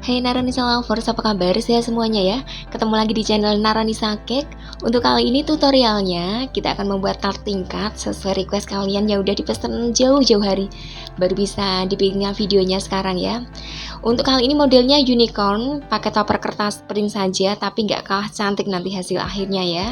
Hai Naranisa Lovers, apa kabar? Sehat semuanya ya? Ketemu lagi di channel Naranisa Cake. Untuk kali ini tutorialnya, kita akan membuat tart tingkat sesuai request kalian yang udah dipesan jauh-jauh hari. Baru bisa dibikinnya videonya sekarang ya. Untuk kali ini modelnya unicorn, pakai topper kertas print saja, tapi nggak kalah cantik nanti hasil akhirnya ya.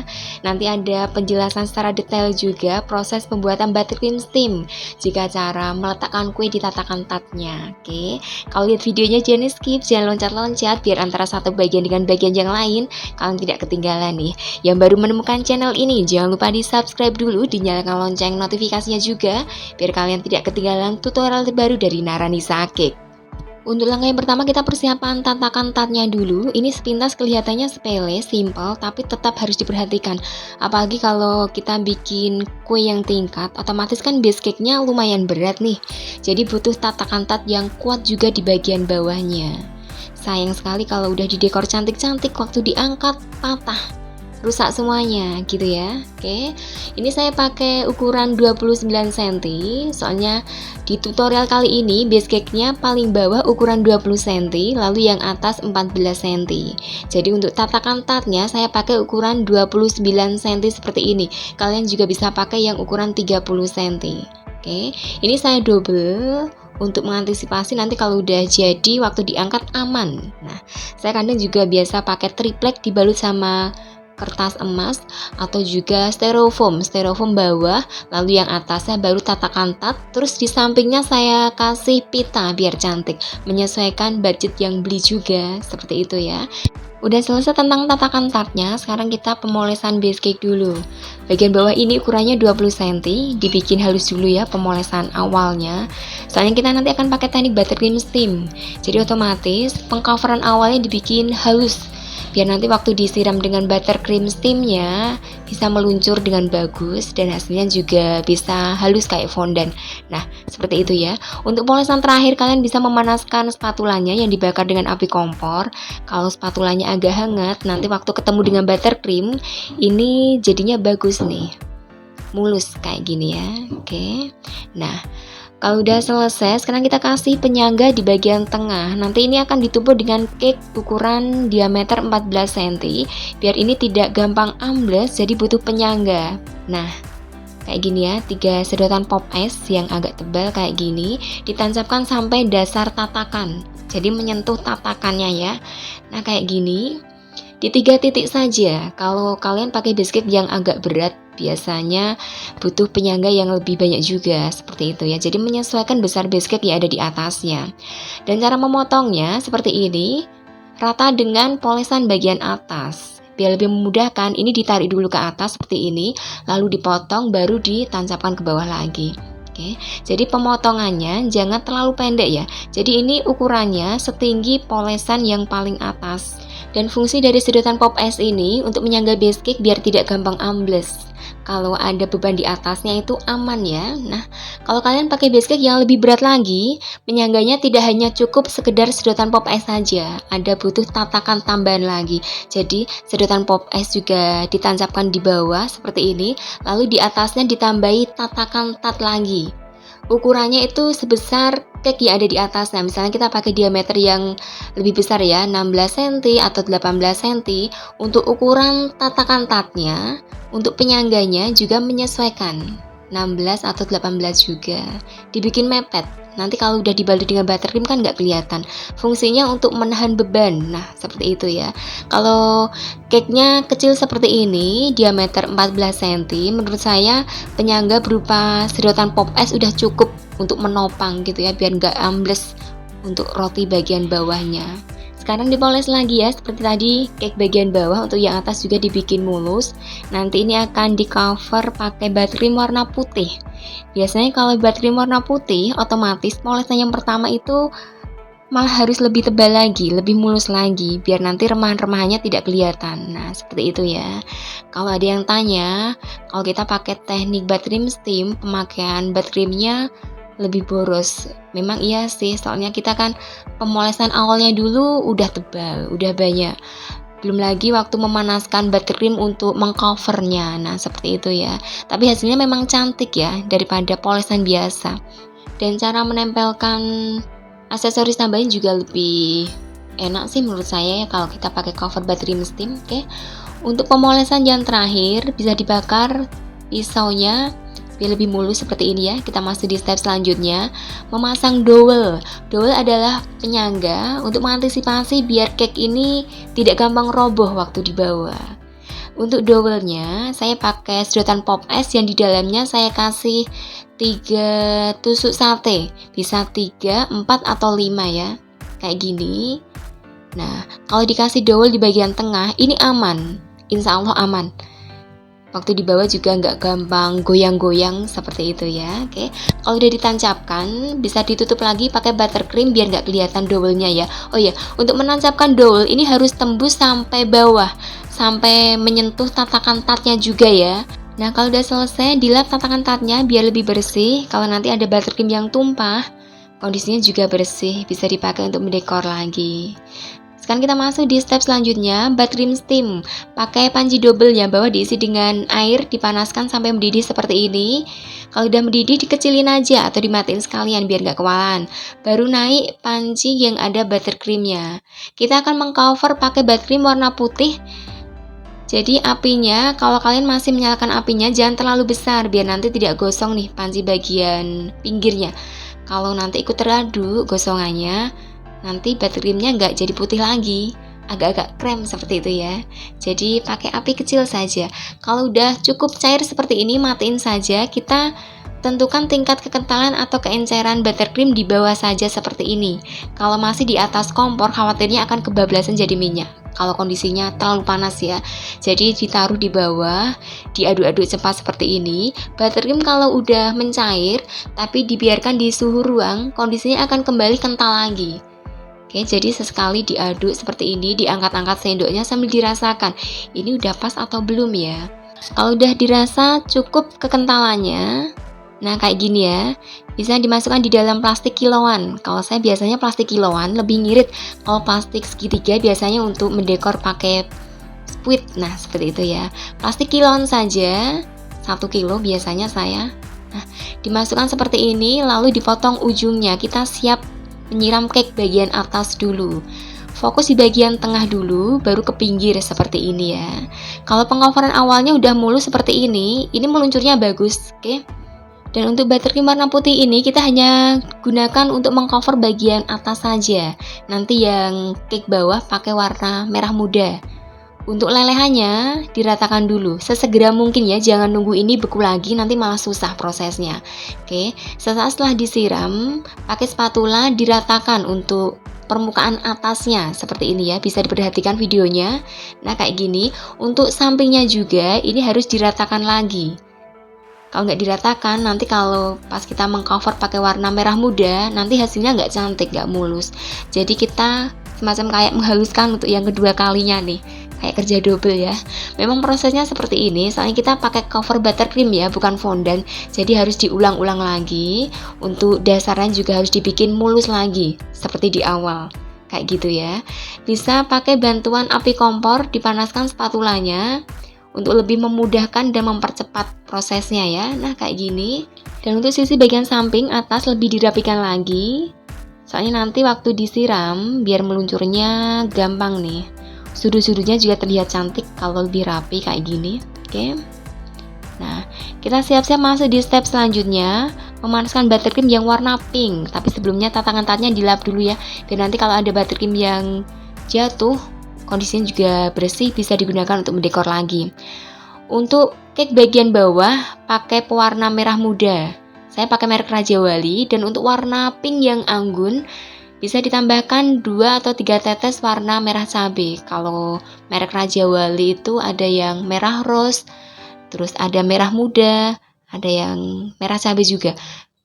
Nanti ada penjelasan secara detail juga proses pembuatan buttercream steam, jika cara meletakkan kue di tatakan tartnya. Oke, kalau lihat videonya jangan skip, jangan loncat-loncat, biar antara satu bagian dengan bagian yang lain kalian tidak ketinggalan nih. Yang baru menemukan channel ini, jangan lupa di subscribe dulu, dinyalakan lonceng notifikasinya juga, biar kalian tidak ketinggalan tutorial terbaru dari Naranisa Cake. Untuk langkah yang pertama kita persiapan tatakan tartnya dulu. Ini sepintas kelihatannya sepele, simple, tapi tetap harus diperhatikan. Apalagi kalau kita bikin kue yang tingkat, otomatis kan base cake-nya lumayan berat nih. Jadi butuh tatakan tart yang kuat juga di bagian bawahnya. Sayang sekali kalau udah didekor cantik-cantik, waktu diangkat patah, rusak semuanya gitu ya. Oke, ini saya pakai ukuran 29 cm, soalnya di tutorial kali ini base cake-nya paling bawah ukuran 20 cm, lalu yang atas 14 cm. Jadi untuk tatakan tartnya saya pakai ukuran 29 cm seperti ini. Kalian juga bisa pakai yang ukuran 30 cm. Oke, ini saya double untuk mengantisipasi nanti kalau udah jadi waktu diangkat aman. Nah, saya kadang juga biasa pakai triplek dibalut sama kertas emas atau juga styrofoam bawah, lalu yang atasnya baru tatakan tart, terus di sampingnya saya kasih pita biar cantik, menyesuaikan budget yang beli juga, seperti itu ya. Udah selesai tentang tatakan tartnya, sekarang kita pemolesan base cake dulu. Bagian bawah ini ukurannya 20 cm, dibikin halus dulu ya pemolesan awalnya. Soalnya kita nanti akan pakai teknik buttercream steam, jadi otomatis pengcoveran awalnya dibikin halus, biar nanti waktu disiram dengan buttercream steamnya bisa meluncur dengan bagus dan hasilnya juga bisa halus kayak fondant. Nah, seperti itu ya. Untuk polesan terakhir kalian bisa memanaskan spatulanya yang dibakar dengan api kompor. Kalau spatulanya agak hangat, nanti waktu ketemu dengan buttercream ini jadinya bagus nih, mulus kayak gini ya. Oke, nah kalau udah selesai, sekarang kita kasih penyangga di bagian tengah. Nanti ini akan ditumpuk dengan cake ukuran diameter 14 cm, biar ini tidak gampang ambles, jadi butuh penyangga. Nah, kayak gini ya, 3 sedotan pop es yang agak tebal kayak gini, ditancapkan sampai dasar tatakan, jadi menyentuh tatakannya ya. Nah, kayak gini, di 3 titik saja. Kalau kalian pakai biskuit yang agak berat, biasanya butuh penyangga yang lebih banyak juga, seperti itu ya. Jadi menyesuaikan besar biskuit yang ada di atasnya. Dan cara memotongnya seperti ini, rata dengan polesan bagian atas. Biar lebih memudahkan, ini ditarik dulu ke atas seperti ini, lalu dipotong baru ditancapkan ke bawah lagi. Oke, jadi pemotongannya jangan terlalu pendek ya. Jadi ini ukurannya setinggi polesan yang paling atas. Dan fungsi dari sedotan pop es ini untuk menyangga base cake biar tidak gampang ambles. Kalau ada beban di atasnya itu aman ya. Nah, kalau kalian pakai base cake yang lebih berat lagi, menyangganya tidak hanya cukup sekedar sedotan pop es saja, ada butuh tatakan tambahan lagi. Jadi sedotan pop es juga ditancapkan di bawah seperti ini, lalu di atasnya ditambahi tatakan tart lagi. Ukurannya itu sebesar cake yang ada di atasnya. Misalnya kita pakai diameter yang lebih besar ya, 16 cm atau 18 cm. Untuk ukuran tatakan tartnya, untuk penyangganya juga menyesuaikan, 16 atau 18 juga. Dibikin mepet. Nanti kalau udah dibalut dengan buttercream kan nggak kelihatan. Fungsinya untuk menahan beban. Nah, seperti itu ya. Kalau cake-nya kecil seperti ini, diameter 14 cm, menurut saya penyangga berupa sedotan pop es udah cukup untuk menopang gitu ya, biar nggak ambles untuk roti bagian bawahnya. Sekarang dipoles lagi ya, seperti tadi cake bagian bawah, untuk yang atas juga dibikin mulus. Nanti ini akan di cover pakai buttercream warna putih. Biasanya kalau buttercream warna putih, otomatis polesan yang pertama itu malah harus lebih tebal lagi, lebih mulus lagi, biar nanti remahan-remahannya tidak kelihatan. Nah, seperti itu ya. Kalau ada yang tanya, kalau kita pakai teknik buttercream steam, pemakaian buttercreamnya lebih boros. Memang iya sih, soalnya kita kan pemolesan awalnya dulu udah tebal, udah banyak. Belum lagi waktu memanaskan buttercream untuk mengcovernya. Nah, seperti itu ya. Tapi hasilnya memang cantik ya, daripada polesan biasa. Dan cara menempelkan aksesoris tambahin juga lebih enak sih menurut saya ya kalau kita pakai cover buttercream steam. Oke. Untuk pemolesan yang terakhir bisa dibakar pisaunya biar lebih mulus seperti ini ya. Kita masuk di step selanjutnya, memasang dowel. Dowel adalah penyangga untuk mengantisipasi biar cake ini tidak gampang roboh waktu dibawa. Untuk dowelnya saya pakai sedotan pop es yang di dalamnya saya kasih 3 tusuk sate, bisa 3, 4 atau 5 ya, kayak gini. Nah, kalau dikasih dowel di bagian tengah ini aman, insya Allah aman. Waktu dibawa juga nggak gampang goyang-goyang seperti itu ya. Oke, kalau udah ditancapkan bisa ditutup lagi pakai buttercream biar nggak kelihatan dowelnya ya. Oh ya, untuk menancapkan dowel ini harus tembus sampai bawah, sampai menyentuh tatakan tatnya juga ya. Nah, kalau udah selesai dilap tatakan tatnya biar lebih bersih. Kalau nanti ada buttercream yang tumpah, kondisinya juga bersih, bisa dipakai untuk mendekor lagi. Sekarang kita masuk di step selanjutnya, buttercream steam. Pakai panci double yang bawah diisi dengan air, dipanaskan sampai mendidih seperti ini. Kalau udah mendidih dikecilin aja atau dimatiin sekalian biar nggak kewalan. Baru naik panci yang ada buttercreamnya. Kita akan mengcover pakai buttercream warna putih. Jadi apinya, kalau kalian masih menyalakan apinya jangan terlalu besar biar nanti tidak gosong nih panci bagian pinggirnya. Kalau nanti ikut teraduk gosongannya, nanti buttercreamnya nggak jadi putih lagi, agak-agak krem seperti itu ya. Jadi pakai api kecil saja. Kalau udah cukup cair seperti ini, matiin saja. Kita tentukan tingkat kekentalan atau keenceran buttercream di bawah saja seperti ini. Kalau masih di atas kompor, khawatirnya akan kebablasan jadi minyak. Kalau kondisinya terlalu panas ya, jadi ditaruh di bawah, diaduk-aduk cepat seperti ini. Buttercream kalau udah mencair, tapi dibiarkan di suhu ruang, kondisinya akan kembali kental lagi. Oke, jadi sesekali diaduk seperti ini, diangkat-angkat sendoknya sambil dirasakan, ini udah pas atau belum ya. Kalau udah dirasa cukup kekentalannya, nah kayak gini ya, bisa dimasukkan di dalam plastik kiloan. Kalau saya biasanya plastik kiloan, lebih ngirit. Kalau plastik segitiga biasanya untuk mendekor pakai squid, nah seperti itu ya. Plastik kiloan saja, 1 kilo biasanya saya. Nah, dimasukkan seperti ini, lalu dipotong ujungnya. Kita siap menyiram cake bagian atas dulu. Fokus di bagian tengah dulu, baru ke pinggir seperti ini ya. Kalau pengcoveran awalnya udah mulus seperti ini meluncurnya bagus, oke? Dan untuk buttercream warna putih ini kita hanya gunakan untuk mengcover bagian atas saja. Nanti yang cake bawah pakai warna merah muda. Untuk lelehannya diratakan dulu sesegera mungkin ya, jangan nunggu ini beku lagi, nanti malah susah prosesnya. Oke, sesaat setelah disiram pakai spatula diratakan untuk permukaan atasnya seperti ini ya, bisa diperhatikan videonya. Nah kayak gini. Untuk sampingnya juga ini harus diratakan lagi. Kalau nggak diratakan, nanti kalau pas kita mengcover pakai warna merah muda, nanti hasilnya nggak cantik, nggak mulus. Jadi kita semacam kayak menghaluskan untuk yang kedua kalinya nih, kayak kerja double ya. Memang prosesnya seperti ini, soalnya kita pakai cover buttercream ya, bukan fondant. Jadi harus diulang-ulang lagi. Untuk dasarnya juga harus dibikin mulus lagi, seperti di awal. Kayak gitu ya. Bisa pakai bantuan api kompor, dipanaskan spatulanya untuk lebih memudahkan dan mempercepat prosesnya ya. Nah kayak gini. Dan untuk sisi bagian samping atas lebih dirapikan lagi, soalnya nanti waktu disiram biar meluncurnya gampang nih. Sudut-sudutnya juga terlihat cantik kalau lebih rapi kayak gini. Oke. Nah, kita siap-siap masuk di step selanjutnya, memanaskan buttercream yang warna pink. Tapi sebelumnya tatakan tatnya dilap dulu ya, biar nanti kalau ada buttercream yang jatuh, kondisinya juga bersih, bisa digunakan untuk mendekor lagi. Untuk cake bagian bawah pakai pewarna merah muda. Saya pakai merek Raja Wali, dan untuk warna pink yang anggun bisa ditambahkan 2 atau 3 tetes warna merah cabai. Kalau merek Raja Wali itu ada yang merah rose, terus ada merah muda, ada yang merah cabai juga.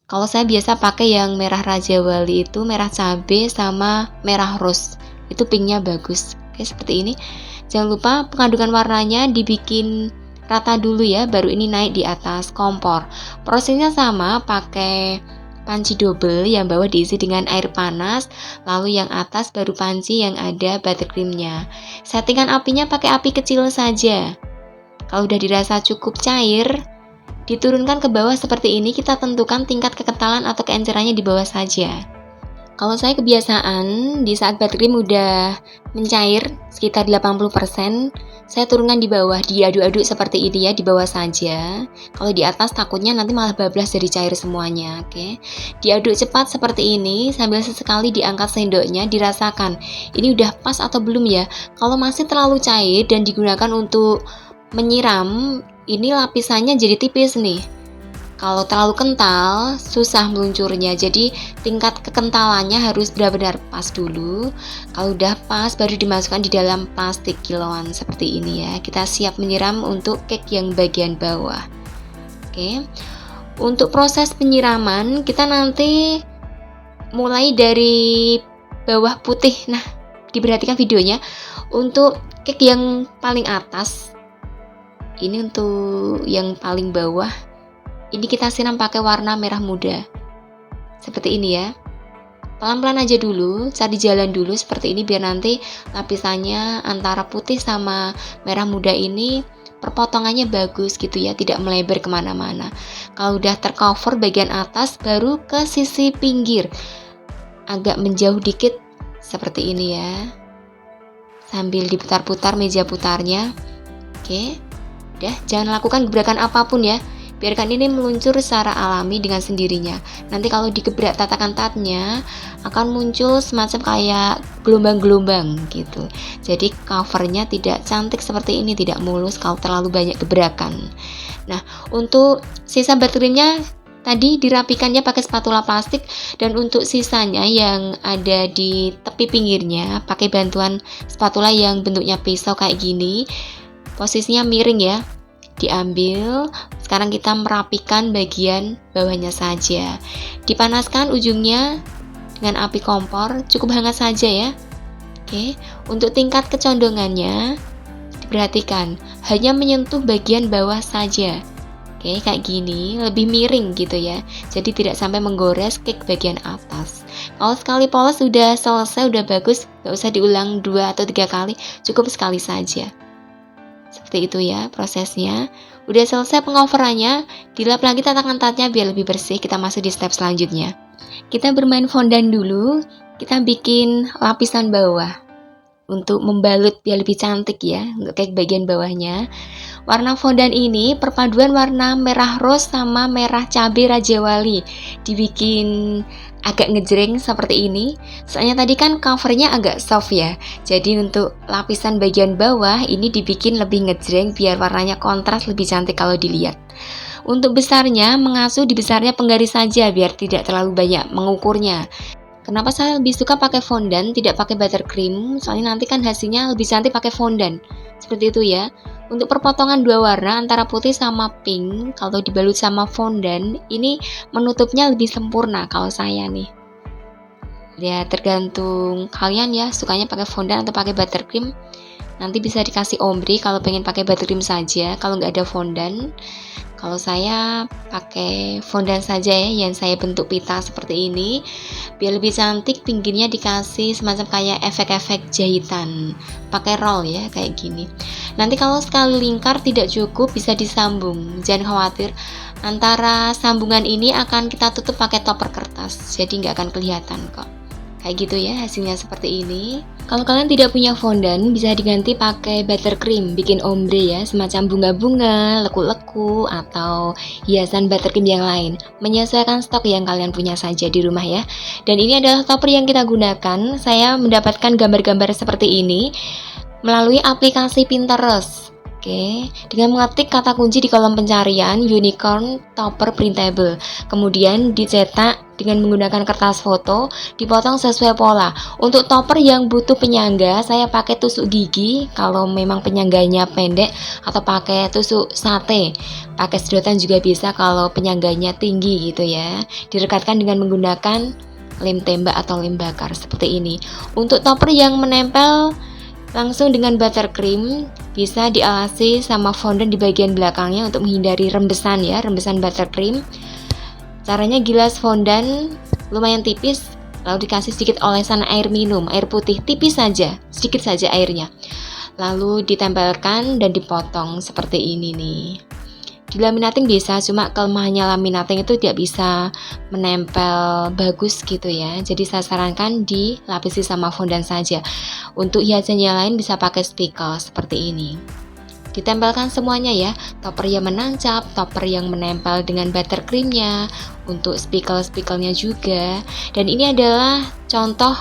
Kalau saya biasa pakai yang merah Raja Wali itu merah cabai sama merah rose. Itu pinknya bagus. Oke, seperti ini. Jangan lupa pengadukan warnanya dibikin rata dulu ya, baru ini naik di atas kompor. Prosesnya sama, pakai panci double yang bawah diisi dengan air panas, lalu yang atas baru panci yang ada buttercreamnya. Settingan apinya pakai api kecil saja. Kalau udah dirasa cukup cair, diturunkan ke bawah seperti ini. Kita tentukan tingkat kekentalan atau keencerannya di bawah saja. Kalau saya kebiasaan di saat buttercream udah mencair sekitar 80%, saya turunkan di bawah, diaduk-aduk seperti ini ya, di bawah saja. Kalau di atas takutnya nanti malah bablas jadi cair semuanya, oke. Diaduk cepat seperti ini, sambil sesekali diangkat sendoknya, dirasakan ini udah pas atau belum ya. Kalau masih terlalu cair dan digunakan untuk menyiram, ini lapisannya jadi tipis nih. Kalau terlalu kental, susah meluncurnya. Jadi tingkat kekentalannya harus benar-benar pas dulu. Kalau udah pas, baru dimasukkan di dalam plastik kiloan seperti ini ya. Kita siap menyiram untuk cake yang bagian bawah. Oke. Untuk proses penyiraman, kita nanti mulai dari bawah putih. Nah, diperhatikan videonya. Untuk cake yang paling atas, ini untuk yang paling bawah, ini kita siram pakai warna merah muda. Seperti ini ya. Pelan-pelan aja dulu, cari jalan dulu seperti ini biar nanti lapisannya antara putih sama merah muda ini perpotongannya bagus gitu ya, tidak melebar kemana-mana. Kalau udah tercover bagian atas, baru ke sisi pinggir. Agak menjauh dikit seperti ini ya. Sambil diputar-putar meja putarnya. Oke. Udah, jangan lakukan gebrakan apapun ya. Biarkan ini meluncur secara alami dengan sendirinya. Nanti kalau digebrak tatakan tatnya akan muncul semacam kayak gelombang-gelombang gitu. Jadi covernya tidak cantik seperti ini, tidak mulus kalau terlalu banyak gebrakan. Nah, untuk sisa buttercreamnya tadi dirapikannya pakai spatula plastik, dan untuk sisanya yang ada di tepi pinggirnya pakai bantuan spatula yang bentuknya pisau kayak gini. Posisinya miring ya. Diambil, sekarang kita merapikan bagian bawahnya saja. Dipanaskan ujungnya dengan api kompor, cukup hangat saja ya. Oke, untuk tingkat kecondongannya diperhatikan, hanya menyentuh bagian bawah saja. Oke, kayak gini, lebih miring gitu ya. Jadi tidak sampai menggores cake bagian atas. Kalau sekali poles sudah selesai, udah bagus, gak usah diulang 2 atau 3 kali, cukup sekali saja. Seperti itu ya prosesnya. Udah selesai pengoverannya, dilap lagi tatakan tatnya biar lebih bersih. Kita masuk di step selanjutnya. Kita bermain fondant dulu. Kita bikin lapisan bawah untuk membalut biar lebih cantik ya, untuk cake bagian bawahnya. Warna fondant ini perpaduan warna merah rose sama merah cabai raja wali. Dibikin agak ngejreng seperti ini. Soalnya tadi kan covernya agak soft ya. Jadi untuk lapisan bagian bawah ini dibikin lebih ngejreng biar warnanya kontras, lebih cantik kalau dilihat. Untuk besarnya, mengasuh di besarnya penggaris saja biar tidak terlalu banyak mengukurnya. Kenapa saya lebih suka pakai fondant, tidak pakai buttercream? Soalnya nanti kan hasilnya lebih cantik pakai fondant. Seperti itu ya. Untuk perpotongan dua warna antara putih sama pink, kalau dibalut sama fondant, ini menutupnya lebih sempurna kalau saya nih. Ya tergantung kalian ya, sukanya pakai fondant atau pakai buttercream. Nanti bisa dikasih ombre kalau pengen pakai buttercream saja, kalau nggak ada fondant. Kalau saya pakai fondant saja ya, yang saya bentuk pita seperti ini. Biar lebih cantik, pinggirnya dikasih semacam kayak efek-efek jahitan. Pakai roll ya, kayak gini. Nanti kalau sekali lingkar tidak cukup, bisa disambung. Jangan khawatir, antara sambungan ini akan kita tutup pakai topper kertas. Jadi nggak akan kelihatan kok. Kayak gitu ya, hasilnya seperti ini. Kalau kalian tidak punya fondant, bisa diganti pakai buttercream, bikin ombre ya, semacam bunga-bunga, leku-leku, atau hiasan buttercream yang lain. Menyesuaikan stok yang kalian punya saja di rumah ya. Dan ini adalah topper yang kita gunakan. Saya mendapatkan gambar-gambar seperti ini melalui aplikasi Pinterest. Oke, dengan mengetik kata kunci di kolom pencarian unicorn topper printable, kemudian dicetak dengan menggunakan kertas foto, dipotong sesuai pola. Untuk topper yang butuh penyangga, saya pakai tusuk gigi kalau memang penyangganya pendek, atau pakai tusuk sate. Pakai sedotan juga bisa kalau penyangganya tinggi gitu ya. Direkatkan dengan menggunakan lem tembak atau lem bakar seperti ini. Untuk topper yang menempel langsung dengan buttercream, bisa dialasi sama fondant di bagian belakangnya untuk menghindari rembesan ya, rembesan buttercream. Caranya gilas fondant lumayan tipis, lalu dikasih sedikit olesan air minum, air putih tipis saja, sedikit saja airnya. Lalu ditempelkan dan dipotong seperti ini nih. Di laminating bisa, cuma kelemahannya laminating itu tidak bisa menempel bagus gitu ya. Jadi saya sarankan dilapisi sama fondant saja. Untuk hiasan yang lain bisa pakai spikel seperti ini. Ditempelkan semuanya ya, topper yang menancap, topper yang menempel dengan buttercreamnya, untuk spikel-spikelnya juga. Dan ini adalah contoh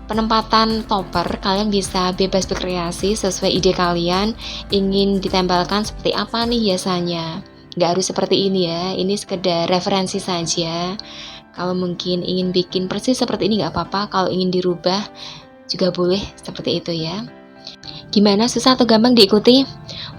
penempatan topper. Kalian bisa bebas berkreasi sesuai ide kalian, ingin ditempelkan seperti apa nih hiasannya. Nggak harus seperti ini ya, ini sekedar referensi saja. Kalau mungkin ingin bikin persis seperti ini nggak apa-apa, kalau ingin dirubah juga boleh seperti itu ya. Gimana, susah atau gampang diikuti?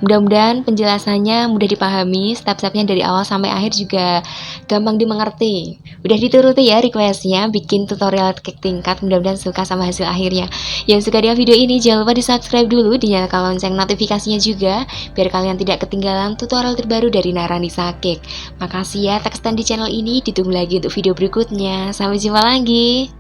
Mudah-mudahan penjelasannya mudah dipahami, step-stepnya dari awal sampai akhir juga gampang dimengerti. Udah dituruti ya requestnya, bikin tutorial cake tingkat, mudah-mudahan suka sama hasil akhirnya. Yang suka dengan video ini jangan lupa di subscribe dulu, dinyalakan lonceng notifikasinya juga, biar kalian tidak ketinggalan tutorial terbaru dari Naranisa Cake. Makasih ya tekan di channel ini, ditunggu lagi untuk video berikutnya. Sampai jumpa lagi.